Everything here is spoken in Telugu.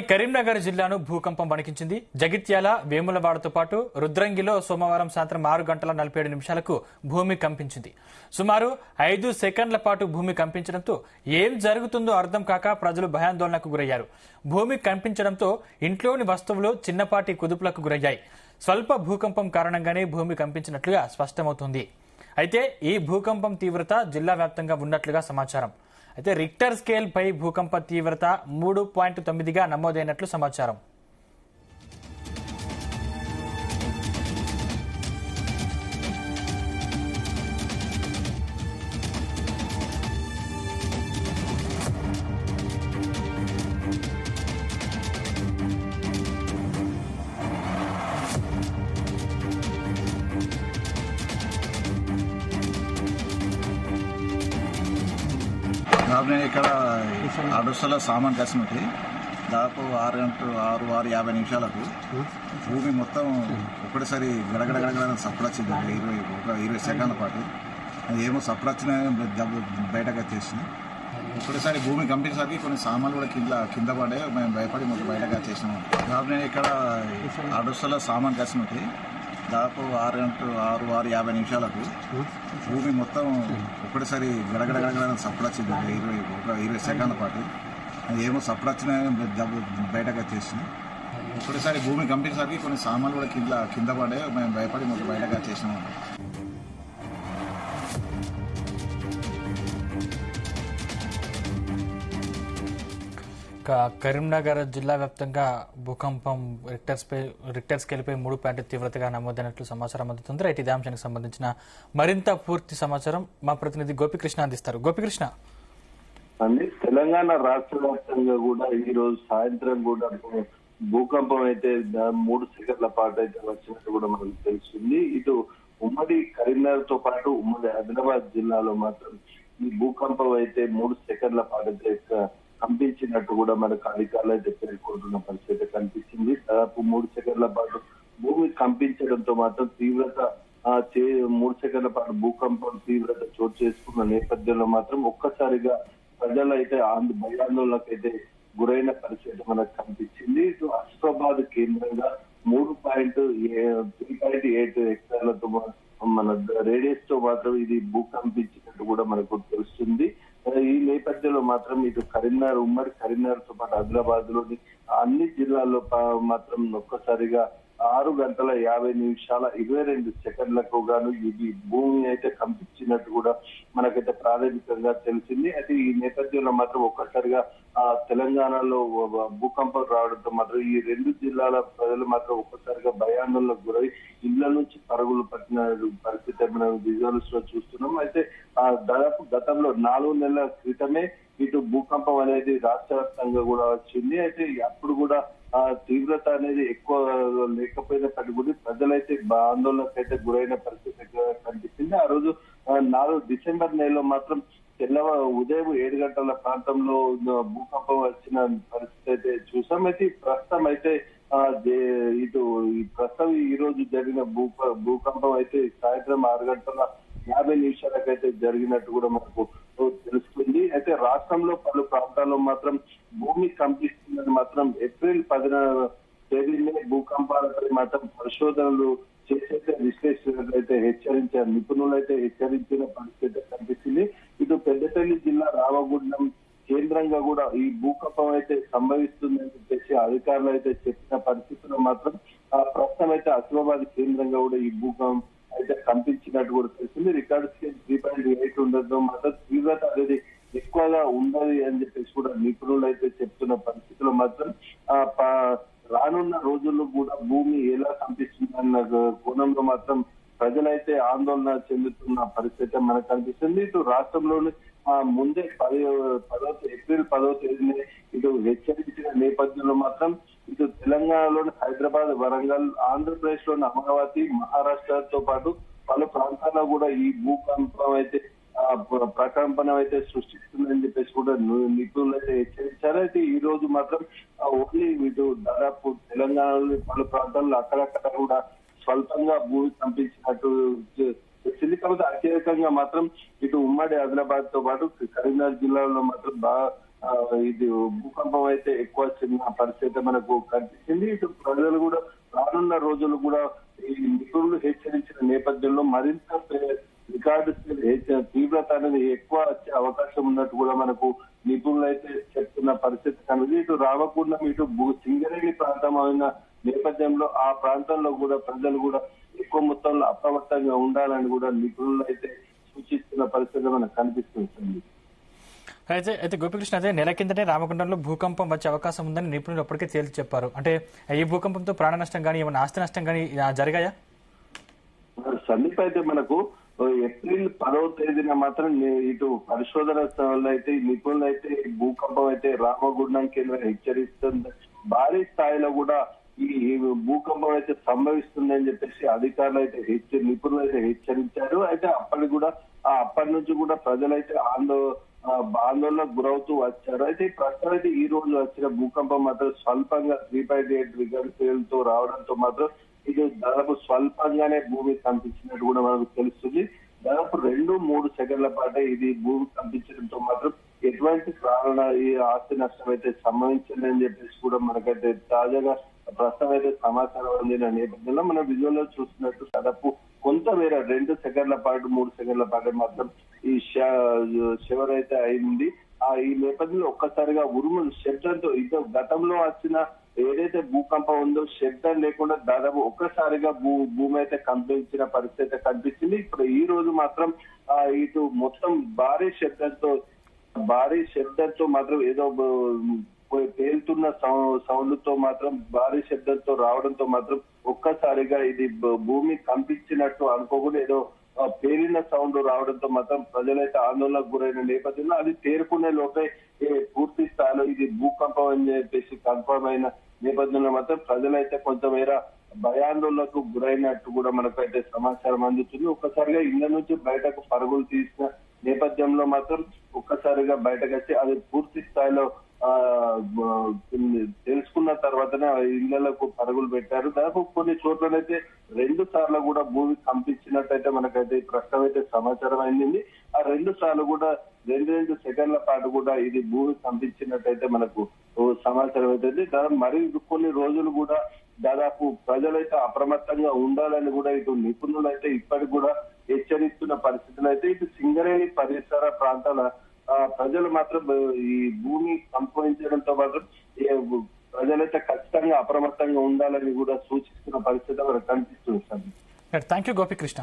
కరీంనగర్ జిల్లాను భూకంపం వణికించింది. జగిత్యాల, వేములవాడతో పాటు రుద్రంగిలో సోమవారం సాయంత్రం 6 గంటల 47 నిమిషాలకు భూమి కంపించింది. సుమారు 5 సెకండ్ల పాటు భూమి కంపించడంతో ఏం జరుగుతుందో అర్థం కాక ప్రజలు భయాందోళనకు గురయ్యారు. భూమి కంపించడంతో ఇంట్లోని వస్తువులు చిన్నపాటి కుదుపులకు గురయ్యాయి. స్వల్ప భూకంపం కారణంగానే భూమి కంపించినట్లుగా స్పష్టమవుతోంది. అయితే ఈ భూకంపం తీవ్రత జిల్లా వ్యాప్తంగా ఉన్నట్లుగా సమాచారం. అయితే రిక్టర్ స్కేల్ పై భూకంప తీవ్రత 3.9గా నమోదైనట్లు సమాచారం. నేను ఇక్కడ అడుసల సామాన్ కసినట్టు దాదాపు 6:50 నిమిషాలకు భూమి మొత్తం ఒకటిసారి గడగడ సప్పుడొచ్చింది. 20 సెకండ్ల పాటు ఏమో సప్పుడొచ్చిన బయటకు వచ్చేసింది. ఒకటిసారి భూమి కంపించేసరికి కొన్ని సామాన్లు కూడా కింద పడే మేము భయపడి మొత్తం బయటకు వచ్చేసినాము. నేను ఇక్కడ అడుసల సామాన్ కసినట్టు దాదాపు 6:50 నిమిషాలకు భూమి మొత్తం ఒకటిసారి గడగడ సప్పుడొచ్చింది. 20 సెకండ్ల పాటు ఏమో సప్పుడొచ్చిన బయటకు వచ్చేసింది. ఒకటిసారి భూమి కంపించేసరికి కొన్ని సామాన్లు కూడా కింద పడే మేము భయపడి మొత్తం బయటకు వచ్చేసినాము. కరీంనగర్ జిల్లా వ్యాప్తంగా భూకంపం రిక్టర్ స్కేల్పై 3 తీవ్రతగా నమోదైనట్లు సమాచారం అందుతుంది. రైట్, ఇదే అంశానికి సంబంధించిన మరింత పూర్తి సమాచారం మా ప్రతినిధి గోపికృష్ణ అందిస్తారు. గోపికృష్ణ, తెలంగాణ రాష్ట్ర వ్యాప్తంగా కూడా ఈ రోజు సాయంత్రం కూడా భూకంపం అయితే 3 సెకండ్ల పాటు అయితే వచ్చినట్టు కూడా మనకు తెలుస్తుంది. ఇటు ఉమ్మడి కరీంనగర్ తో పాటు ఉమ్మడి ఆదిలాబాద్ జిల్లాలో మాత్రం ఈ భూకంపం అయితే 3 సెకండ్ల పాటు అయితే కంపించినట్టు కూడా మనకు అధికారులు అయితే పేర్కొంటున్న పరిస్థితి కనిపించింది. దాదాపు 3 సెకండ్ల పాటు భూమి కంపించడంతో మాత్రం తీవ్రత 3 సెకండ్ల పాటు భూకంపం తీవ్రత చోటు చేసుకున్న నేపథ్యంలో మాత్రం ఒక్కసారిగా ప్రజలు అయితే భయాందోళనకు అయితే గురైన పరిస్థితి మనకు కనిపించింది. ఇటు అస్ఫాబాద్ కేంద్రంగా 3.8 హెక్టార్లతో మన రేడియస్ తో మాత్రం ఇది భూకంపించినట్టు కూడా మనకు తెలుస్తుంది. ఈ నేపథ్యంలో మాత్రం ఇటు కరీంనగర్, ఉమ్మడి కరీంనగర్ తో పాటు ఆదిలాబాద్ లోని అన్ని జిల్లాల్లో మాత్రం ఒక్కసారిగా 6:50 గాను ఇది భూమి అయితే కంపించినట్టు కూడా మనకైతే ప్రాథమికంగా తెలిసింది. అయితే ఈ నేపథ్యంలో మాత్రం ఒక్కసారిగా తెలంగాణలో భూకంపం రావడంతో మాత్రం ఈ 2 జిల్లాల ప్రజలు మాత్రం ఒక్కసారిగా భయాందోళనకు గురై ఇళ్ల నుంచి పరుగులు పట్టిన పరిస్థితి మనం విజువల్స్ లో చూస్తున్నాం. అయితే దాదాపు గతంలో 4 నెలల క్రితమే ఇటు భూకంపం అనేది రాష్ట్ర వ్యాప్తంగా కూడా వచ్చింది. అయితే అప్పుడు కూడా తీవ్రత అనేది ఎక్కువ లేకపోయినప్పటికీ కూడా ప్రజలైతే ఆందోళనకు అయితే గురైన పరిస్థితి కనిపిస్తుంది. ఆ రోజు 4 డిసెంబర్ నెలలో మాత్రం ఉదయం 7 గంటల ప్రాంతంలో భూకంపం వచ్చిన పరిస్థితి అయితే చూసాం. అయితే ప్రస్తుతం అయితే ప్రస్తుతం ఈ రోజు జరిగిన భూకంపం అయితే సాయంత్రం 6:50 అయితే జరిగినట్టు కూడా మనకు తెలుస్తుంది. అయితే రాష్ట్రంలో పలు ప్రాంతాల్లో మాత్రం భూమి కంపిస్తుందని మాత్రం ఏప్రిల్ 10న తేదీనే భూకంపాలపై మాత్రం పరిశోధనలు చేసే విశ్లేషకులు అయితే హెచ్చరించారు. నిపుణులు అయితే హెచ్చరించిన పరిస్థితి కనిపిస్తుంది. ఇటు పెద్దపల్లి జిల్లా రామగుండం కేంద్రంగా కూడా ఈ భూకంపం అయితే సంభవిస్తుందని చెప్పేసి అధికారులు అయితే చెప్పిన పరిస్థితుల్లో మాత్రం ప్రస్తుతం అయితే అస్లాబాద్ కేంద్రంగా కూడా ఈ భూకంపం అయితే కంపించినట్టు కూడా తెలిసింది. రికార్డు స్కేల్ 3.8 ఉండడంతో మాత్రం తీవ్రత అనేది ఎక్కువగా ఉండదు అని చెప్పేసి కూడా నిపుణులు అయితే చెప్తున్న పరిస్థితుల్లో మాత్రం రానున్న రోజుల్లో కూడా భూమి ఎలా కంపిస్తుందన్న కోణంలో మాత్రం ప్రజలైతే ఆందోళన చెందుతున్న పరిస్థితి మనకు కనిపిస్తుంది. ఇటు రాష్ట్రంలోని ముందే ఏప్రిల్ 10వ తేదీనే ఇటు హెచ్చరించిన నేపథ్యంలో మాత్రం ఇటు తెలంగాణలోని హైదరాబాద్, వరంగల్, ఆంధ్రప్రదేశ్ లోని అమరావతి, మహారాష్ట్రతో పాటు పలు ప్రాంతాల్లో కూడా ఈ భూకంపం అయితే ప్రకంపనం అయితే సృష్టిస్తుందని చెప్పేసి కూడా నిపుణులు అయితే హెచ్చరించారు. అయితే ఈ రోజు మాత్రం ఓన్లీ ఇటు దాదాపు తెలంగాణలోని పలు ప్రాంతాల్లో అక్కడక్కడ కూడా స్వల్పంగా భూమి కంపించినట్టు తెలిసింది. కాకపోతే అత్యధికంగా మాత్రం ఇటు ఉమ్మడి ఆదిలాబాద్ తో పాటు కరీంనగర్ జిల్లాలో మాత్రం బాగా ఇది భూకంపం అయితే ఎక్కువ చిన్న పరిస్థితి మనకు కనిపించింది. ఇటు ప్రజలు కూడా రానున్న రోజులు కూడా ఈ నిపుణులు హెచ్చరించిన నేపథ్యంలో మరింత రికార్డు తీవ్రత అనేది ఎక్కువ వచ్చే అవకాశం ఉన్నట్టు కూడా మనకు నిపుణులు అయితే చెప్తున్న పరిస్థితి కనిపించింది. ఇటు రామకుండం ఇటు సింగరేణి ప్రాంతం అయిన నేపథ్యంలో ఆ ప్రాంతంలో కూడా ప్రజలు కూడా ఎక్కువ మొత్తంలో అప్రమత్తంగా ఉండాలని కూడా నిపుణులు అయితే సూచిస్తున్న పరిస్థితి మనకు కనిపిస్తుంది. అయితే గోపికృష్ణ, అదే నెల కిందటే రామగుండంలో భూకంపం వచ్చే అవకాశం ఉందని నిపుణులు అప్పటికే తేల్చి చెప్పారు. అంటే ఈ భూకంపంతో ప్రాణ నష్టం కానీ ఏమైనా ఆస్తి నష్టం కానీ జరిగాయా? సందీప్, అయితే మనకు ఏప్రిల్ 10వ తేదీన మాత్రం ఇటు పరిశోధన అయితే నిపుణులు అయితే భూకంపం అయితే రామగుండం కేంద్రం హెచ్చరిస్తుంది. భారీ స్థాయిలో కూడా ఈ భూకంపం అయితే సంభవిస్తుందని చెప్పేసి అధికారులు అయితే నిపుణులు అయితే హెచ్చరించారు. అయితే అప్పటి నుంచి కూడా ప్రజలైతే ఆందోళనకు గురవుతూ వచ్చారు. అయితే ప్రస్తుతం అయితే ఈ రోజు వచ్చిన భూకంపం మాత్రం స్వల్పంగా 3.8 రికార్డు స్కేల్తో రావడంతో మాత్రం ఇది దాదాపు స్వల్పంగానే భూమి కంపించినట్టు కూడా మనకు తెలుస్తుంది. దాదాపు 2-3 సెకండ్ల పాటే ఇది భూమి కంపించడంతో మాత్రం ఎటువంటి ఈ ఆస్తి నష్టం అయితే సంభవించిందని చెప్పేసి కూడా మనకైతే తాజాగా ప్రస్తుతం అయితే సమాచారం అందిన నేపథ్యంలో మనం విజువల్ లో చూస్తున్నట్టు దాదాపు కొంతమేర 2 సెకండ్ల పాటు 3 సెకండ్ల పాటు మాత్రం ఈ షివర్ అయితే అయింది. ఈ నేపథ్యంలో ఒక్కసారిగా ఉరుములు శబ్దంతో ఇదో గతంలో వచ్చిన ఏదైతే భూకంపం ఉందో శబ్దం లేకుండా దాదాపు ఒక్కసారిగా భూమి అయితే కంపించిన పరిస్థితి కనిపిస్తుంది. ఇప్పుడు ఈ రోజు మాత్రం ఇటు మొత్తం భారీ శబ్దంతో మాత్రం ఏదో పేలుతున్న సౌండ్ తో మాత్రం భారీ శబ్దంతో రావడంతో మాత్రం ఒక్కసారిగా ఇది భూమి కంపించినట్టు అనుకోకుండా ఏదో పేలిన సౌండ్ రావడంతో మాత్రం ప్రజలైతే ఆందోళనకు గురైన నేపథ్యంలో అది తేరుకునే లోపే పూర్తి స్థాయిలో ఇది భూకంపం అని చెప్పేసి కన్ఫర్మ్ అయిన నేపథ్యంలో మాత్రం ప్రజలైతే కొంతమేర భయాందోళనకు గురైనట్టు కూడా మనకైతే సమాచారం అందుతుంది. ఒక్కసారిగా ఇళ్ల నుంచి బయటకు పరుగులు తీసిన నేపథ్యంలో మాత్రం ఒక్కసారిగా బయటకు వచ్చి అది పూర్తి స్థాయిలో తెలుసుకున్న తర్వాతనే ఇళ్లకు పరుగులు పెట్టారు. దాదాపు కొన్ని చోట్లనైతే 2 సార్లు కూడా భూమి కంపించినట్టయితే మనకైతే ప్రస్తుతం అయితే సమాచారం అయింది. ఆ 2 సార్లు కూడా 2 సెకండ్ల పాటు కూడా ఇది భూమి కంపించినట్టయితే మనకు సమాచారం అవుతుంది. మరి కొన్ని రోజులు కూడా దాదాపు ప్రజలైతే అప్రమత్తంగా ఉండాలని కూడా ఇటు నిపుణులు అయితే ఇప్పటికి కూడా హెచ్చరిస్తున్న పరిస్థితులు అయితే ఇటు సింగరేణి పరిసర ప్రాంతాల ప్రజలు మాత్రం ఈ భూమి సంభవించడంతో మాత్రం ప్రజలైతే ఖచ్చితంగా అప్రమత్తంగా ఉండాలని కూడా సూచిస్తున్న పరిస్థితి మనకు కనిపిస్తుంది. Thank you Gopikrishna.